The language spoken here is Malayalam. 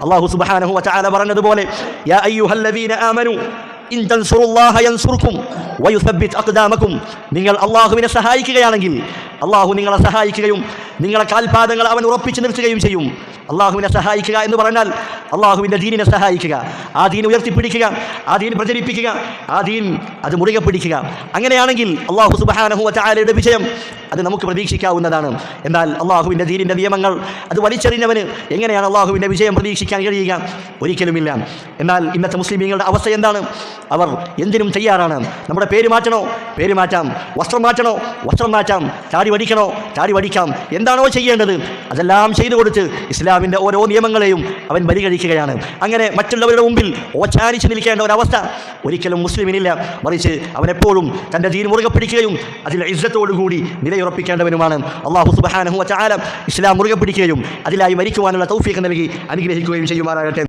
അല്ലാഹു സുബ്ഹാനഹു വ തആല പറഞ്ഞതുപോലെ യാ അയ്യുഹല്ലദീന ആമനു ഇൻ തൻസുറുല്ലാഹ യൻസുർകും വയുസബ്ബിത് അഖ്ദാമകും. നിങ്ങൾ അല്ലാഹുവിനെ സഹായിക്കുകയാണെങ്കിൽ അല്ലാഹു നിങ്ങളെ സഹായിക്കുകയും നിങ്ങളെ കാൽപാദങ്ങൾ അവൻ ഉറപ്പിച്ചു നിർത്തുകയും ചെയ്യും. അല്ലാഹുവിനെ സഹായിക്കുക എന്ന് പറഞ്ഞാൽ അല്ലാഹുവിൻ്റെ ദീനിനെ സഹായിക്കുക, ആ ദീൻ ഉയർത്തിപ്പിടിക്കുക, ആ ദീൻ പ്രചരിപ്പിക്കുക, ആ ദീൻ അത് മുറുകെ പിടിക്കുക. അങ്ങനെയാണെങ്കിൽ അല്ലാഹു സുബ്ഹാനഹു വ തആലയുടെ വിജയം അത് നമുക്ക് പ്രതീക്ഷിക്കാവുന്നതാണ്. എന്നാൽ അല്ലാഹുവിൻ്റെ ദീനിൻ്റെ നിയമങ്ങൾ അത് വലിച്ചെറിഞ്ഞവന് എങ്ങനെയാണ് അല്ലാഹുവിൻ്റെ വിജയം പ്രതീക്ഷിക്കാൻ കഴിയുക? ഒരിക്കലുമില്ല. എന്നാൽ ഇന്നത്തെ മുസ്ലിമീങ്ങളുടെ അവസ്ഥ എന്താണ്? അവർ എന്തിനും തയ്യാറാണ്. നമ്മുടെ പേര് മാറ്റണോ? പേര് മാറ്റാം. വസ്ത്രം മാറ്റണോ? വസ്ത്രം മാറ്റാം. താടി വടിക്കണോ? താടി വടിക്കാം. എന്താണോ ചെയ്യേണ്ടത് അതെല്ലാം ചെയ്തു കൊടുത്ത് ഇസ്ലാമിൻ്റെ ഓരോ നിയമങ്ങളെയും അവൻ ബലികഴിക്കുകയാണ്. അങ്ങനെ മറ്റുള്ളവരുടെ മുമ്പിൽ ഓച്ചാനിച്ച് നിൽക്കേണ്ട ഒരവസ്ഥ ഒരിക്കലും മുസ്ലിമിനില്ല. മറിച്ച് അവനെപ്പോഴും തൻ്റെ ദീൻ മുറുകെ പിടിക്കുകയും അതിൽ ഇസ്സത്തോടുകൂടി നിലയുറപ്പിക്കേണ്ടവനുമാണ്. അല്ലാഹു സുബ്ഹാനഹു വ തആല ഇസ്ലാം മുറുകെ പിടിക്കുകയും അതിലായി മരിക്കുവാനുള്ള തൗഫീഖ് നൽകി അനുഗ്രഹിക്കുകയും ചെയ്യുമാറാകട്ടെ.